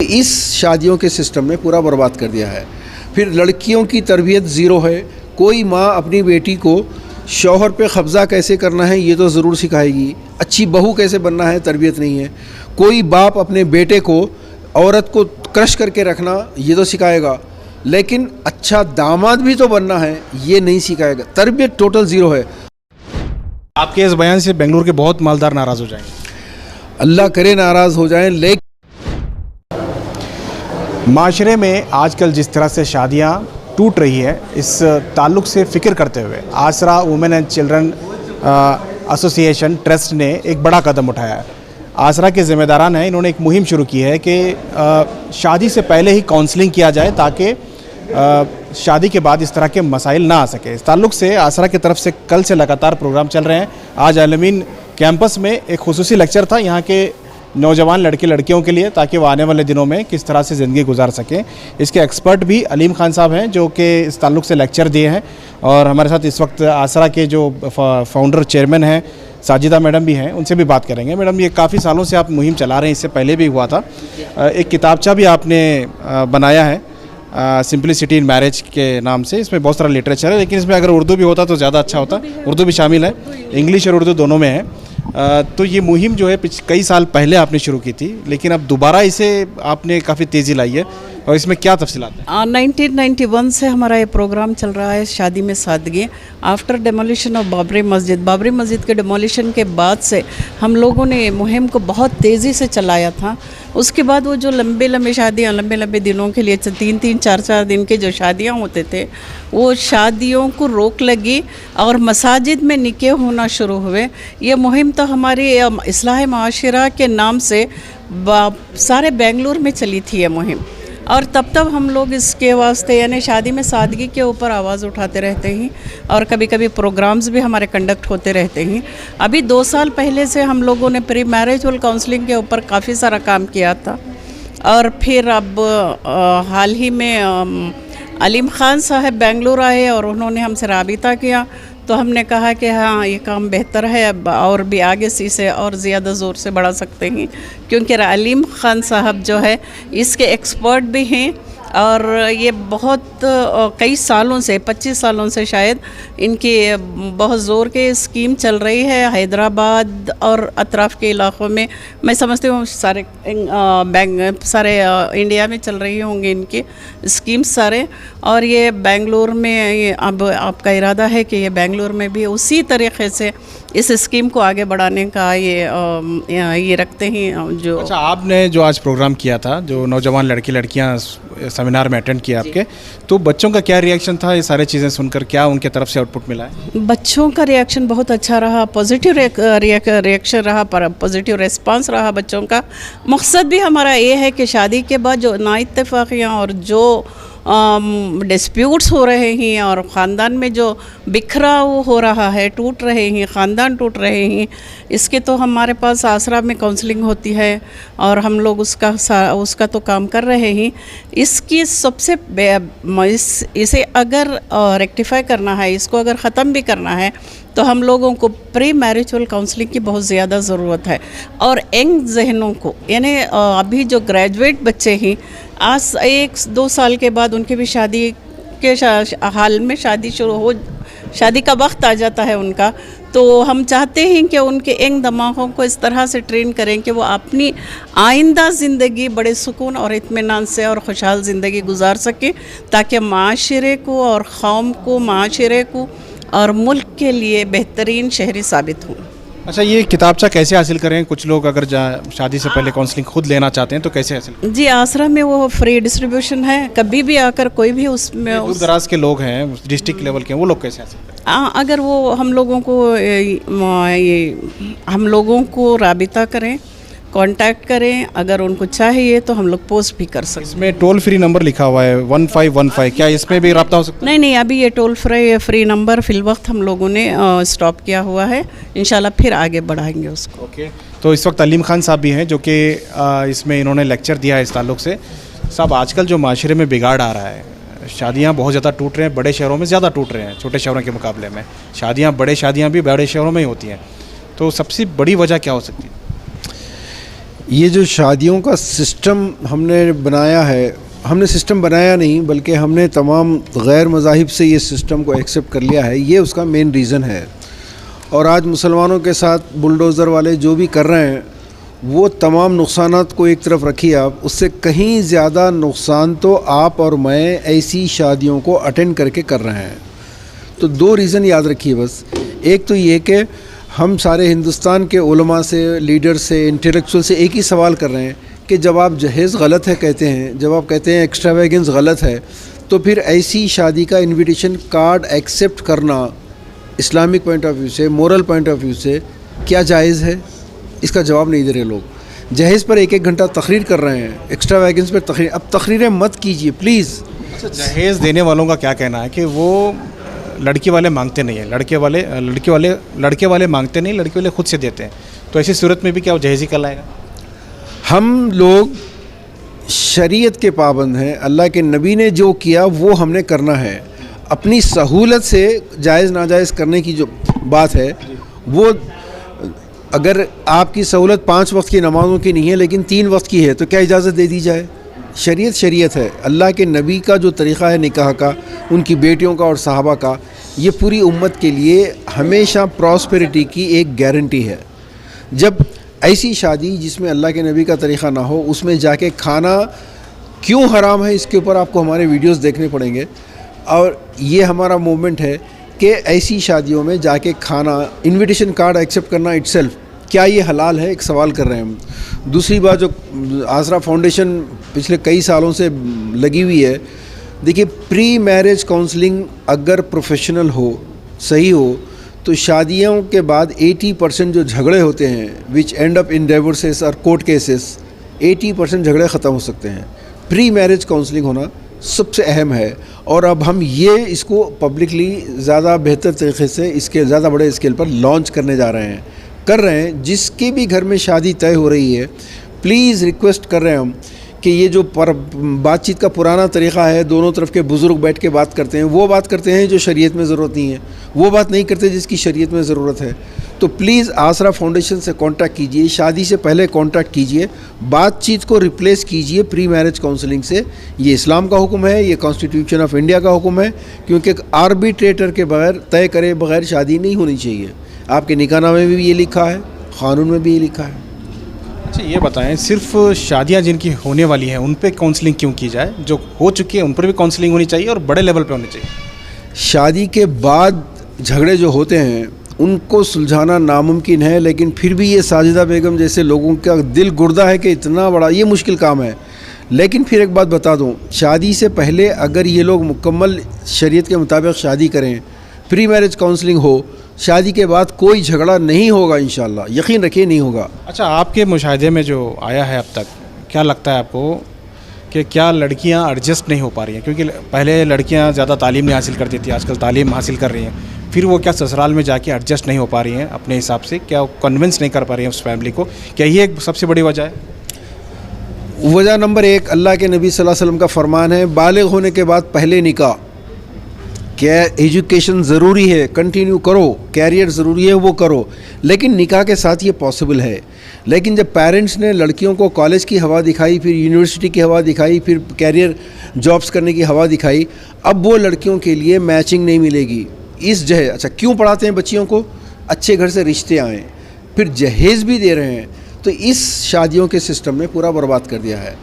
इस शादियों के सिस्टम में पूरा बर्बाद कर दिया है। फिर लड़कियों की तरबियत ज़ीरो है। कोई माँ अपनी बेटी को शौहर पे कब्ज़ा कैसे करना है ये तो ज़रूर सिखाएगी, अच्छी बहू कैसे बनना है तरबियत नहीं है। कोई बाप अपने बेटे को, औरत को क्रश करके रखना ये तो सिखाएगा, लेकिन अच्छा दामाद भी तो बनना है ये नहीं सिखाएगा। तरबियत टोटल ज़ीरो है। आपके इस बयान से बेंगलुरु के बहुत मालदार नाराज़ हो जाएंगे। अल्लाह करे नाराज़ हो जाएं। लेकिन माशरे में आजकल जिस तरह से शादियाँ टूट रही है, इस ताल्लुक़ से फ़िक्र करते हुए आसरा women and children association trust ने एक बड़ा कदम उठाया है। आसरा के ज़िम्मेदारान हैं, इन्होंने एक मुहिम शुरू की है कि शादी से पहले ही काउंसलिंग किया जाए ताकि शादी के बाद इस तरह के मसाइल ना आ सके। इस ताल्लुक़ से आसरा की तरफ से कल से लगातार प्रोग्राम चल रहे हैं। आज अलमीन कैंपस में एक खुसूसी लेक्चर था यहाँ के नौजवान लड़के लड़कियों के लिए, ताकि वो आने वाले दिनों में किस तरह से ज़िंदगी गुजार सकें। इसके एक्सपर्ट भी अलीम खान साहब हैं जो कि इस ताल्लुक़ से लेक्चर दिए हैं, और हमारे साथ इस वक्त आसरा के जो फाउंडर चेयरमैन हैं साजिदा मैडम भी हैं, उनसे भी बात करेंगे। मैडम, ये काफ़ी सालों से आप मुहिम चला रहे हैं, इससे पहले भी हुआ था। एक किताबचा भी आपने बनाया है सिंपलिसिटी इन मैरिज के नाम से। इसमें बहुत सारा लिटरेचर है, लेकिन इसमें अगर उर्दू भी होता तो ज़्यादा अच्छा होता। उर्दू भी शामिल है, इंग्लिश और उर्दू दोनों में है। तो ये मुहिम जो है कई साल पहले आपने शुरू की थी, लेकिन अब दोबारा इसे आपने काफ़ी तेज़ी लाई है, और इसमें क्या तफसीलात हैं? 1991 से हमारा ये प्रोग्राम चल रहा है, शादी में सादगी। आफ्टर डेमोलिशन ऑफ बाबरी मस्जिद के डेमोलिशन के बाद से हम लोगों ने मुहिम को बहुत तेज़ी से चलाया था। उसके बाद वो जो लंबे शादियाँ, लंबे दिनों के लिए 3-3, 4-4 दिन के जो शादियाँ होते थे, वो शादियों को रोक लगी और मसाजिद में निकाह होना शुरू हुए। ये मुहिम तो हमारी इस्लाह माशरा के नाम से सारे बेंगलुरु में चली थी ये मुहिम, और तब हम लोग इसके वास्ते यानी शादी में सादगी के ऊपर आवाज़ उठाते रहते हैं, और कभी कभी प्रोग्राम्स भी हमारे कंडक्ट होते रहते हैं। अभी 2 साल पहले से हम लोगों ने प्री मैरिजल काउंसलिंग के ऊपर काफ़ी सारा काम किया था, और फिर अब हाल ही में अलीम खान साहब बेंगलुरु आए और उन्होंने हमसे राबिता किया, तो हमने कहा कि हाँ ये काम बेहतर है, अब और भी आगे से इसे और ज़्यादा ज़ोर से बढ़ा सकते हैं, क्योंकि अलीम खान साहब जो है इसके एक्सपर्ट भी हैं, और ये बहुत कई सालों से 25 सालों से शायद इनकी बहुत ज़ोर के स्कीम चल रही है हैदराबाद और अतराफ़ के इलाक़ों में। मैं समझती हूँ सारे इंडिया में चल रही होंगी इनकी स्कीम्स सारे, और ये बेंगलुरु में ये अब आपका इरादा है कि ये बेंगलुरु में भी उसी तरीक़े से इस स्कीम को आगे बढ़ाने का ये रखते हैं। जो अच्छा, आपने जो आज प्रोग्राम किया था, जो नौजवान लड़के लड़कियां सेमिनार में अटेंड किया आपके, तो बच्चों का क्या रिएक्शन था ये सारी चीज़ें सुनकर? क्या उनके तरफ से आउटपुट मिला है? बच्चों का रिएक्शन बहुत अच्छा रहा, पॉजिटिव रिएक्शन रहा, पॉजिटिव रिस्पांस रहा बच्चों का। मकसद भी हमारा ये है कि शादी के बाद जो नाइत्तेफाकियाँ और जो डिस्प्यूट्स हो रहे हैं और ख़ानदान में जो बिखराव हो रहा है, टूट रहे हैं, ख़ानदान टूट रहे हैं, इसके तो हमारे पास आसरा में काउंसलिंग होती है और हम लोग उसका तो काम कर रहे हैं। इसकी सबसे इसे अगर रेक्टिफाई करना है, इसको अगर ख़त्म भी करना है, तो हम लोगों को प्री मैरिजल काउंसलिंग की बहुत ज़्यादा ज़रूरत है। और यंग जहनों को, यानी अभी जो ग्रेजुएट बच्चे हैं, आज 1-2 साल के बाद उनकी भी शादी के हाल में शादी का वक्त आ जाता है उनका, तो हम चाहते हैं कि उनके यंग दिमागों को इस तरह से ट्रेन करें कि वो अपनी आइंदा ज़िंदगी बड़े सुकून और इत्मीनान से और खुशहाल ज़िंदगी गुजार सकें, ताकि माशरे को और कौम को, माशरे को और मुल्क के लिए बेहतरीन शहरी साबित हों। अच्छा, ये किताबचा कैसे हासिल करें? कुछ लोग अगर शादी से पहले काउंसलिंग खुद लेना चाहते हैं तो कैसे हासिल करें? जी, आसरा में वो फ्री डिस्ट्रीब्यूशन है, कभी भी आकर कोई भी उसमें दूर दराज के लोग हैं, डिस्ट्रिक्ट लेवल के, वो लोग कैसे हासिल करें? अगर वो हम लोगों को राबिता करें, कांटेक्ट करें, अगर उनको चाहिए तो हम लोग पोस्ट भी कर सकते हैं। इसमें टोल फ्री नंबर लिखा हुआ है 1515, क्या इसमें भी रब्ता हो सकता है? नहीं, अभी ये टोल फ्री नंबर फिल वक्त हम लोगों ने स्टॉप किया हुआ है, इंशाल्लाह फिर आगे बढ़ाएंगे उसको। ओके, तो इस वक्त अलीम खान साहब भी हैं जो कि इसमें इन्होंने लेक्चर दिया है इस ताल्लुक़ से। साहब, आजकल जो माशरे में बिगाड़ आ रहा है, शादियाँ बहुत ज़्यादा टूट रहे हैं, बड़े शहरों में ज़्यादा टूट रहे हैं छोटे शहरों के मुकाबले में। शादियाँ भी बड़े शहरों में ही होती हैं, तो सबसे बड़ी वजह क्या हो सकती है? ये जो शादियों का सिस्टम हमने बनाया है, हमने सिस्टम बनाया नहीं बल्कि हमने तमाम गैर मज़ाहिब से ये सिस्टम को एक्सेप्ट कर लिया है, ये उसका मेन रीज़न है। और आज मुसलमानों के साथ बुलडोज़र वाले जो भी कर रहे हैं वो तमाम नुकसानात को एक तरफ रखिए आप, उससे कहीं ज़्यादा नुकसान तो आप और मैं ऐसी शादियों को अटेंड करके कर रहे हैं। तो दो रीज़न याद रखिए बस। एक तो ये कि हम सारे हिंदुस्तान के उलमा से, लीडर से, इंटेलेक्चुअल से एक ही सवाल कर रहे हैं कि जब आप जहेज़ गलत है कहते हैं, जब आप कहते हैं एक्स्ट्रावेगेंस गलत है, तो फिर ऐसी शादी का इनविटेशन कार्ड एक्सेप्ट करना इस्लामिक पॉइंट ऑफ व्यू से, मोरल पॉइंट ऑफ व्यू से क्या जायज़ है? इसका जवाब नहीं दे रहे लोग। जहेज़ पर एक घंटा तकरीर कर रहे हैं, एक्स्ट्रावेगेंस पर तकरीर। अब तकरीरें मत कीजिए प्लीज़। अच्छा, जहेज़ देने वालों का क्या कहना है कि वो लड़की वाले मांगते नहीं हैं, लड़के वाले मांगते नहीं, लड़के वाले खुद से देते हैं, तो ऐसी सूरत में भी क्या वो जहेज़ ही कहलाएगा? हम लोग शरीयत के पाबंद हैं, अल्लाह के नबी ने जो किया वो हमने करना है। अपनी सहूलत से जायज़ नाजायज़ करने की जो बात है वो, अगर आपकी सहूलत 5 वक्त की नमाज़ों की नहीं है लेकिन 3 वक्त की है तो क्या इजाज़त दे दी जाए? शरीयत शरीयत है। अल्लाह के नबी का जो तरीक़ा है निकाह का, उनकी बेटियों का और सहाबा का, ये पूरी उम्मत के लिए हमेशा प्रॉस्पेरिटी की एक गारंटी है। जब ऐसी शादी जिसमें अल्लाह के नबी का तरीक़ा ना हो, उसमें जाके खाना क्यों हराम है, इसके ऊपर आपको हमारे वीडियोस देखने पड़ेंगे। और ये हमारा मूवमेंट है कि ऐसी शादियों में जाके खाना, इनविटेशन कार्ड एक्सेप्ट करना इटसेल्फ, क्या ये हलाल है? एक सवाल कर रहे हैं हम। दूसरी बात, जो आसरा फाउंडेशन पिछले कई सालों से लगी हुई है, देखिए प्री मैरिज काउंसलिंग अगर प्रोफेशनल हो, सही हो, तो शादियों के बाद 80% जो झगड़े होते हैं विच एंड अप इन डिवोर्सेस और कोर्ट केसेस, 80% झगड़े ख़त्म हो सकते हैं। प्री मैरिज काउंसलिंग होना सबसे अहम है। और अब हम ये इसको पब्लिकली ज़्यादा बेहतर तरीके से, इसके ज़्यादा बड़े स्केल पर लॉन्च करने जा रहे हैं। जिसके भी घर में शादी तय हो रही है, प्लीज़ रिक्वेस्ट कर रहे हैं हम कि ये जो बातचीत का पुराना तरीक़ा है, दोनों तरफ के बुज़ुर्ग बैठ के बात करते हैं, वो बात करते हैं जो शरीयत में ज़रूरत नहीं है, वो बात नहीं करते जिसकी शरीयत में ज़रूरत है। तो प्लीज़ आसरा फाउंडेशन से कांटेक्ट कीजिए, शादी से पहले कांटेक्ट कीजिए, बातचीत को रिप्लेस कीजिए प्री मैरिज काउंसलिंग से। ये इस्लाम का हुक्म है, ये कॉन्स्टिट्यूशन ऑफ इंडिया का हुक्म है, क्योंकि आर्बिट्रेटर के बगैर, तय करे बगैर शादी नहीं होनी चाहिए। आपके निकाहनामे में भी ये लिखा है, क़ानून में भी ये लिखा है। अच्छा, ये बताएं, सिर्फ शादियां जिनकी होने वाली हैं उन पे काउंसलिंग क्यों की जाए? जो हो चुकी है उन पर भी काउंसलिंग होनी चाहिए और बड़े लेवल पे होनी चाहिए। शादी के बाद झगड़े जो होते हैं उनको सुलझाना नामुमकिन है, लेकिन फिर भी ये साजिदा बेगम जैसे लोगों का दिल गुर्दा है कि इतना बड़ा ये मुश्किल काम है। लेकिन फिर एक बात बता दूं, शादी से पहले अगर ये लोग मुकम्मल शरीयत के मुताबिक शादी करें, प्री मैरिज काउंसलिंग हो, शादी के बाद कोई झगड़ा नहीं होगा इंशाल्लाह, यकीन रखिए नहीं होगा। अच्छा, आपके मुशाहिदे में जो आया है अब तक, क्या लगता है आपको कि क्या लड़कियां एडजस्ट नहीं हो पा रही हैं? क्योंकि पहले लड़कियां ज़्यादा तालीम नहीं हासिल करती थी, आजकल तालीम हासिल कर रही हैं, फिर वो क्या ससुराल में जाके एडजस्ट नहीं हो पा रही हैं अपने हिसाब से? क्या कन्विंस नहीं कर पा रही हैं उस फैमिली को? क्या ये एक सबसे बड़ी वजह है? वजह नंबर 1, अल्लाह के नबी सल्लल्लाहु अलैहि वसल्लम का फरमान है, बालिग होने के बाद पहले निकाह। क्या एजुकेशन ज़रूरी है, कंटिन्यू करो, कैरियर ज़रूरी है, वो करो, लेकिन निकाह के साथ ये पॉसिबल है। लेकिन जब पेरेंट्स ने लड़कियों को कॉलेज की हवा दिखाई, फिर यूनिवर्सिटी की हवा दिखाई, फिर कैरियर जॉब्स करने की हवा दिखाई, अब वो लड़कियों के लिए मैचिंग नहीं मिलेगी। इस जहेज, अच्छा क्यों पढ़ाते हैं बच्चियों को? अच्छे घर से रिश्ते आएँ, फिर जहेज़ भी दे रहे हैं, तो इस शादियों के सिस्टम ने पूरा बर्बाद कर दिया है।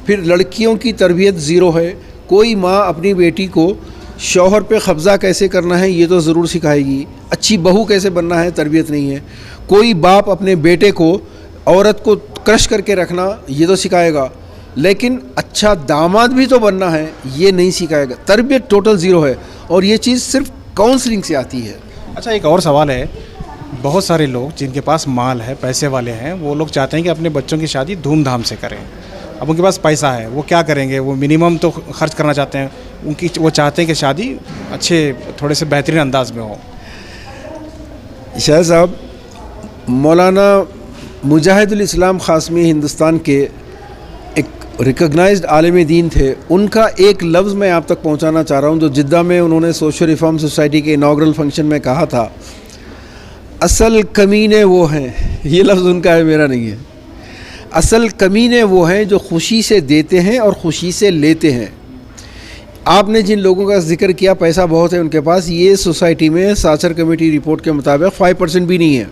फिर लड़कियों की तरबियत ज़ीरो है। कोई माँ अपनी बेटी को शौहर पे कब्ज़ा कैसे करना है ये तो ज़रूर सिखाएगी, अच्छी बहू कैसे बनना है तरबियत नहीं है। कोई बाप अपने बेटे को, औरत को क्रश करके रखना ये तो सिखाएगा, लेकिन अच्छा दामाद भी तो बनना है ये नहीं सिखाएगा। तरबियत टोटल ज़ीरो है और ये चीज़ सिर्फ काउंसलिंग से आती है। अच्छा, एक और सवाल है, बहुत सारे लोग जिनके पास माल है, पैसे वाले हैं, वो लोग चाहते हैं कि अपने बच्चों की शादी धूमधाम से करें। अब उनके पास पैसा है, वो क्या करेंगे? वो मिनिमम तो खर्च करना चाहते हैं, वो चाहते हैं कि शादी अच्छे थोड़े से बेहतरीन अंदाज में हो। शाह साहब, मौलाना मुजाहिदुल इस्लाम क़ासिमी हिंदुस्तान के एक रिकॉग्नाइज्ड आलिम दीन थे, उनका एक लफ्ज़ मैं आप तक पहुंचाना चाह रहा हूं, जो जिद्दा में उन्होंने सोशल रिफॉर्म सोसाइटी के इनाग्रल फंक्शन में कहा था, असल कमीने वो हैं। ये लफ्ज़ उनका है, मेरा नहीं है। असल कमीने वो हैं जो खुशी से देते हैं और खुशी से लेते हैं। आपने जिन लोगों का जिक्र किया पैसा बहुत है उनके पास, ये सोसाइटी में साचर कमेटी रिपोर्ट के मुताबिक 5% भी नहीं है।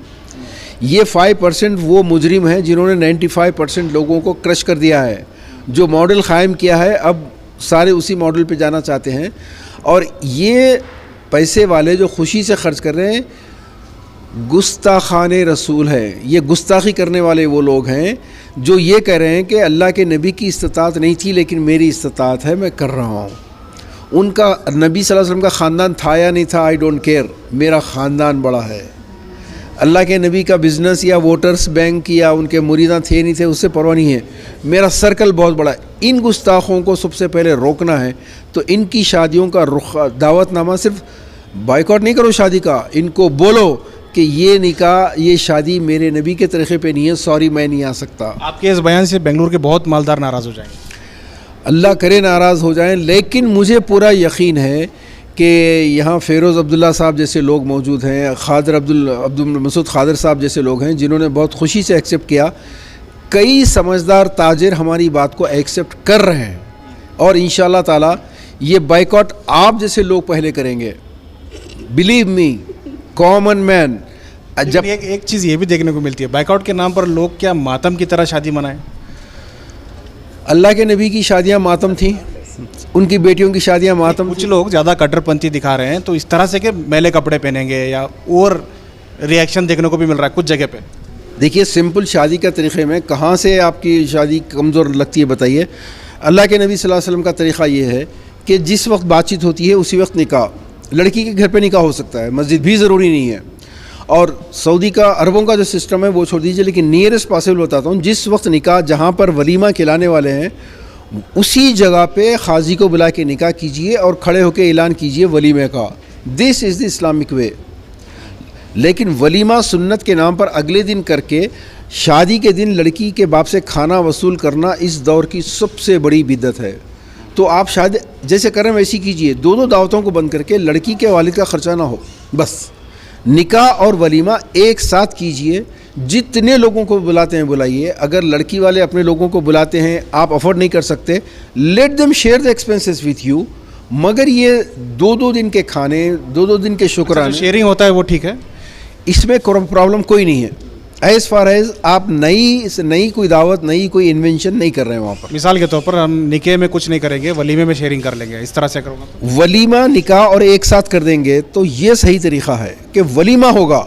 ये 5% वो मुजरिम हैं जिन्होंने 95% लोगों को क्रश कर दिया है। जो मॉडल क़ायम किया है अब सारे उसी मॉडल पे जाना चाहते हैं। और ये पैसे वाले जो खुशी से खर्च कर रहे हैं गुस्ताखान रसूल है। ये गुस्ताखी करने वाले वो लोग हैं जो ये कह रहे हैं कि अल्लाह के नबी की इस्तिताअत नहीं थी लेकिन मेरी इस्तिताअत है, मैं कर रहा हूँ। उनका नबी सल्लल्लाहु अलैहि वसल्लम का ख़ानदान था या नहीं था, आई डोंट केयर, मेरा ख़ानदान बड़ा है। अल्लाह के नबी का बिज़नेस या वोटर्स बैंक या उनके मुरीदां थे नहीं थे, उससे परवाह नहीं है, मेरा सर्कल बहुत बड़ा है। इन गुस्ताखों को सबसे पहले रोकना है। तो इनकी शादियों का रुख दावतनामा सिर्फ बाइकआउट नहीं करो शादी का, इनको बोलो कि ये निकाह ये शादी मेरे नबी के तरीक़े पे नहीं है, सॉरी मैं नहीं आ सकता। आपके इस बयान से बेंगलुरु के बहुत मालदार नाराज़ हो जाएंगे। अल्लाह करे नाराज़ हो जाएं, लेकिन मुझे पूरा यकीन है कि यहाँ फ़ेरोज़ अब्दुल्ला साहब जैसे लोग मौजूद हैं, खादर अब्दुल मसूद खादर साहब जैसे लोग हैं जिन्होंने बहुत खुशी से एक्सेप्ट किया। कई समझदार ताजिर हमारी बात को एक्सेप्ट कर रहे हैं और इंशाअल्लाह ताला ये बाइकआउट आप जैसे लोग पहले करेंगे। Believe me, common man. जब एक चीज़ ये भी देखने को मिलती है, बाइकआउट के नाम पर लोग क्या मातम की तरह शादी मनाएं? अल्लाह के नबी की शादियाँ मातम थी, उनकी बेटियों की शादियाँ मातम। कुछ लोग ज़्यादा कट्टरपंथी दिखा रहे हैं, तो इस तरह से कि मैले कपड़े पहनेंगे या और रिएक्शन देखने को भी मिल रहा है कुछ जगह पे। देखिए, सिंपल शादी का तरीक़े में कहाँ से आपकी शादी कमज़ोर लगती है बताइए। अल्लाह के नबी सल्लल्लाहु अलैहि वसल्लम का तरीक़ा ये है कि जिस वक्त बातचीत होती है उसी वक्त निकाह। लड़की के घर पे निकाह हो सकता है, मस्जिद भी ज़रूरी नहीं है। और सऊदी का, अरबों का जो सिस्टम है वो छोड़ दीजिए, लेकिन नियरेस्ट पॉसिबल बताता हूँ, जिस वक्त निकाह जहाँ पर वलीमा खिलाने वाले हैं उसी जगह पे खाजी को बुला के निकाह कीजिए और खड़े होकर ऐलान कीजिए वलीमे का। दिस इज़ द इस्लामिक वे। लेकिन वलीमा सुन्नत के नाम पर अगले दिन करके शादी के दिन लड़की के बाप से खाना वसूल करना इस दौर की सबसे बड़ी बिदअत है। तो आप शादी जैसे करें वैसी कीजिए, दो दावतों को बंद करके लड़की के वालिद का ख़र्चा ना हो, बस निकाह और वलीमा एक साथ कीजिए। जितने लोगों को बुलाते हैं बुलाइए। अगर लड़की वाले अपने लोगों को बुलाते हैं, आप अफोर्ड नहीं कर सकते, let them share the expenses with you. मगर ये दो दिन के खाने, दो दिन के शुक्राने, शेयरिंग होता है वो ठीक है, इसमें प्रॉब्लम कोई नहीं है। एज़ फार एज़ आप नई कोई दावत, नई कोई इन्वेंशन नहीं कर रहे हैं वहाँ पर। मिसाल के तौर पर हम निकाह में कुछ नहीं करेंगे, वलीमे में शेयरिंग कर लेंगे, इस तरह से करूँगा। वलीमा निकाह और एक साथ कर देंगे तो ये सही तरीक़ा है कि वलीमा होगा,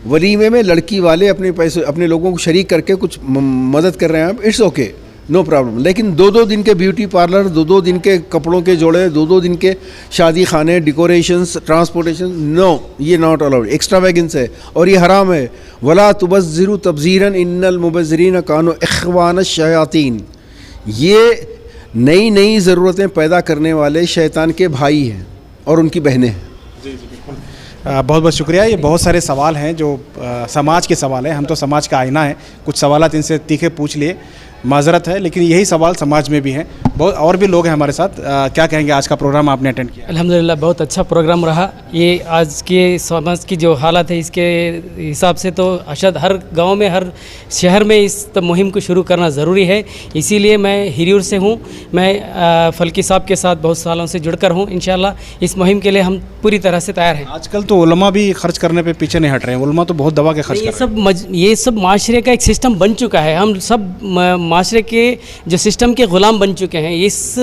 वलीमे में लड़की वाले अपने पैसे अपने लोगों को शरीक करके कुछ मदद कर रहे हैं आप, इट्स ओके, नो प्रॉब्लम। लेकिन दो दिन के ब्यूटी पार्लर, दो दिन के कपड़ों के जोड़े, दो दिन के शादी खाने, डेकोरेशंस, ट्रांसपोर्टेशन, नो, ये नॉट अलाउड, एक्स्ट्रावैगेंस है और ये हराम है। वला तुबज़्ज़िरु तब्ज़ीरन इन्नल मुबज़्ज़िरीन कानू इख्वान शयातीन। ये नई ज़रूरतें पैदा करने वाले शैतान के भाई हैं और उनकी बहनें हैं। बहुत बहुत शुक्रिया। ये बहुत सारे सवाल हैं जो समाज के सवाल हैं, हम तो समाज का आईना है, कुछ सवाल इनसे तीखे पूछ लिए, माजरत है, लेकिन यही सवाल समाज में भी हैं। बहुत और भी लोग हैं हमारे साथ। क्या कहेंगे, आज का प्रोग्राम आपने अटेंड किया? अल्हम्दुलिल्लाह बहुत अच्छा प्रोग्राम रहा। ये आज के समाज की जो हालत है इसके हिसाब से तो अशद हर गांव में, हर शहर में इस मुहिम को शुरू करना ज़रूरी है। इसीलिए मैं हिरियूर से हूँ, मैं फल्की साहब के साथ बहुत सालों से जुड़कर हूँ। इंशाल्लाह इस मुहिम के लिए हम पूरी तरह से तैयार हैं। आजकल तो उलमा भी खर्च करने पे पीछे नहीं हट रहे हैं, उलमा तो बहुत दबा के खर्च कर रहे हैं। ये सब माशरे का एक सिस्टम बन चुका है। हम सब माशरे के जो सिस्टम के ग़ुलाम बन चुके हैं। इस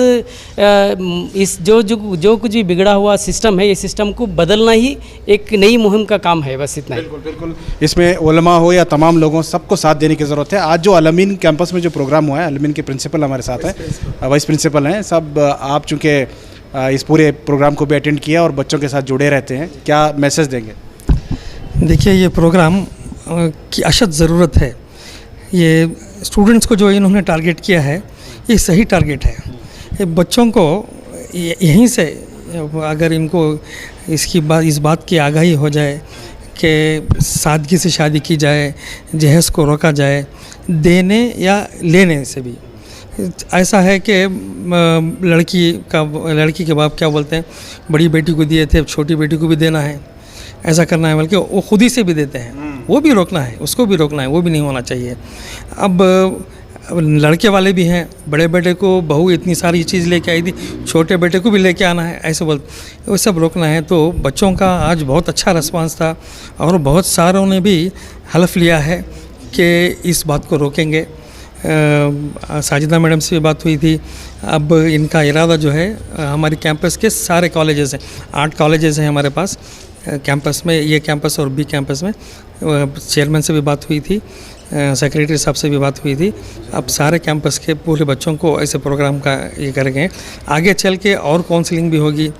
जो कुछ भी बिगड़ा हुआ सिस्टम है, ये सिस्टम को बदलना ही एक नई मुहिम का काम है, बस इतना ही। बिल्कुल। इसमें उलमा हो या तमाम लोगों, सबको साथ देने की ज़रूरत है। आज जो अलमीन कैंपस में जो प्रोग्राम हुआ है, अलमीन के प्रिंसिपल हमारे साथ हैं, वाइस प्रिंसिपल हैं सब। आप चूँकि इस पूरे प्रोग्राम को भी अटेंड किया और बच्चों के साथ जुड़े रहते हैं, क्या मैसेज देंगे? देखिए, ये प्रोग्राम की अशद ज़रूरत है। ये स्टूडेंट्स को जो इन्होंने टारगेट किया है, ये सही टारगेट है। ये बच्चों को यहीं से अगर इनको इस बात की आगाही हो जाए कि सादगी से शादी की जाए, जहेज़ को रोका जाए, देने या लेने से भी। ऐसा है कि लड़की के बाप क्या बोलते हैं, बड़ी बेटी को दिए थे, छोटी बेटी को भी देना है, ऐसा करना है, बल्कि वो खुद ही से भी देते हैं, वो भी रोकना है, उसको भी रोकना है, वो भी नहीं होना चाहिए। अब लड़के वाले भी हैं, बड़े बेटे को बहू इतनी सारी चीज़ लेके आई थी, छोटे बेटे को भी लेके आना है, ऐसे बोल वो सब रोकना है। तो बच्चों का आज बहुत अच्छा रिस्पांस था और बहुत सारों ने भी हल्फ लिया है कि इस बात को रोकेंगे। साजिदा मैडम से भी बात हुई थी। अब इनका इरादा जो है, हमारे कैंपस के सारे कॉलेजेस हैं, 8 कॉलेजेस हैं हमारे पास कैंपस में, ये कैंपस और बी कैंपस में। चेयरमैन से भी बात हुई थी, सेक्रेटरी साहब से भी बात हुई थी। अब सारे कैंपस के पूरे बच्चों को ऐसे प्रोग्राम का ये करेंगे। आगे चल के और काउंसलिंग भी होगी,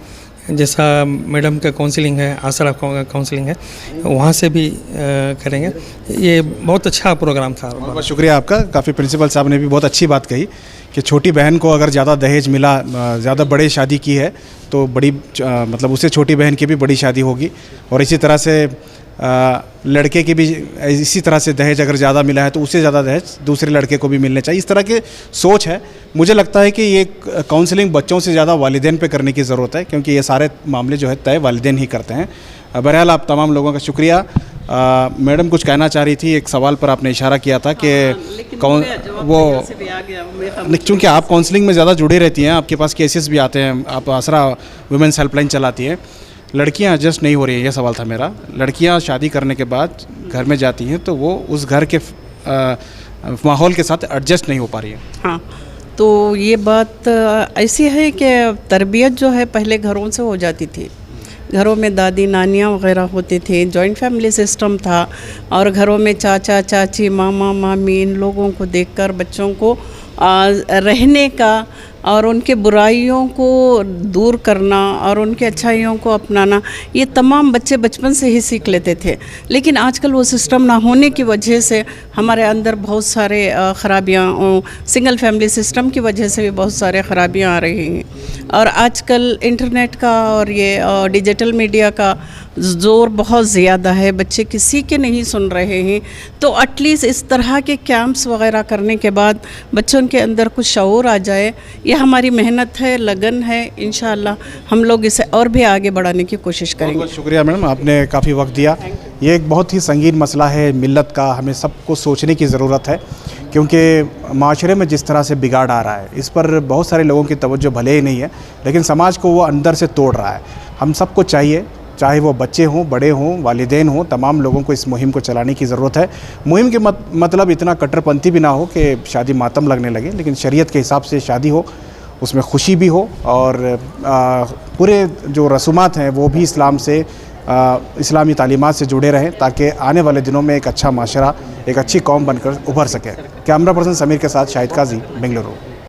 जैसा मैडम का काउंसलिंग है, आसरा काउंसलिंग है, वहाँ से भी करेंगे। ये बहुत अच्छा प्रोग्राम था। बहुत बहुत शुक्रिया आपका। काफ़ी प्रिंसिपल साहब ने भी बहुत अच्छी बात कही कि छोटी बहन को अगर ज़्यादा दहेज मिला, ज़्यादा बड़े शादी की है, तो बड़ी मतलब उससे छोटी बहन की भी बड़ी शादी होगी। और इसी तरह से लड़के की भी इसी तरह से दहेज अगर ज़्यादा मिला है तो उससे ज़्यादा दहेज दूसरे लड़के को भी मिलने चाहिए। इस तरह के सोच है। मुझे लगता है कि ये काउंसलिंग बच्चों से ज़्यादा वालिदैन पे करने की ज़रूरत है, क्योंकि ये सारे मामले जो है तय वालिदैन ही करते हैं। बहरहाल आप तमाम लोगों का शुक्रिया। मैडम कुछ कहना चाह रही थी, एक सवाल पर आपने इशारा किया था कि चूँकि आप काउंसलिंग में ज़्यादा जुड़ी रहती हैं, आपके पास केसेस भी आते हैं, आप आसरा वुमेंस हेल्पलाइन चलाती हैं, लड़कियां एडजस्ट नहीं हो रही हैं, ये सवाल था मेरा। लड़कियां शादी करने के बाद घर में जाती हैं तो वो उस घर के माहौल के साथ एडजस्ट नहीं हो पा रही हैं। हाँ, तो ये बात ऐसी है कि तरबियत जो है पहले घरों से हो जाती थी। घरों में दादी नानियाँ वगैरह होते थे, जॉइंट फैमिली सिस्टम था, और घरों में चाचा चाची मामा मामी इन लोगों को देखकर बच्चों को रहने का और उनके बुराइयों को दूर करना और उनके अच्छाइयों को अपनाना, ये तमाम बच्चे बचपन से ही सीख लेते थे। लेकिन आजकल वो सिस्टम ना होने की वजह से हमारे अंदर बहुत सारे ख़राबियाँ, सिंगल फैमिली सिस्टम की वजह से भी बहुत सारे ख़राबियाँ आ रही हैं। और आजकल इंटरनेट का और ये डिजिटल मीडिया का ज़ोर बहुत ज़्यादा है, बच्चे किसी के नहीं सुन रहे हैं। तो एटलीस्ट इस तरह के कैंप्स वगैरह करने के बाद बच्चों के अंदर कुछ शऊर आ जाए। ये हमारी मेहनत है, लगन है, इंशाअल्लाह हम लोग इसे और भी आगे बढ़ाने की कोशिश करेंगे। बहुत शुक्रिया मैडम, आपने काफ़ी वक्त दिया। ये एक बहुत ही संगीन मसला है मिल्लत का, हमें सबको सोचने की ज़रूरत है, क्योंकि माशरे में जिस तरह से बिगाड़ आ रहा है, इस पर बहुत सारे लोगों की तवज्जो भले ही नहीं है, लेकिन समाज को वो अंदर से तोड़ रहा है। हम सबको चाहिए, चाहे वो बच्चे हों, बड़े हों, वालिदैन हों, तमाम लोगों को इस मुहिम को चलाने की ज़रूरत है। मुहिम के मतलब इतना कट्टरपंथी भी ना हो कि शादी मातम लगने लगे, लेकिन शरीयत के हिसाब से शादी हो, उसमें खुशी भी हो, और पूरे जो रसूमात हैं वो भी इस्लाम से, इस्लामी तालीमात से जुड़े रहें, ताकि आने वाले दिनों में एक अच्छा माशरा, एक अच्छी कौम बनकर उभर सके। कैमरा पर्सन समीर के साथ शाहिद काजी, बेंगलुरु।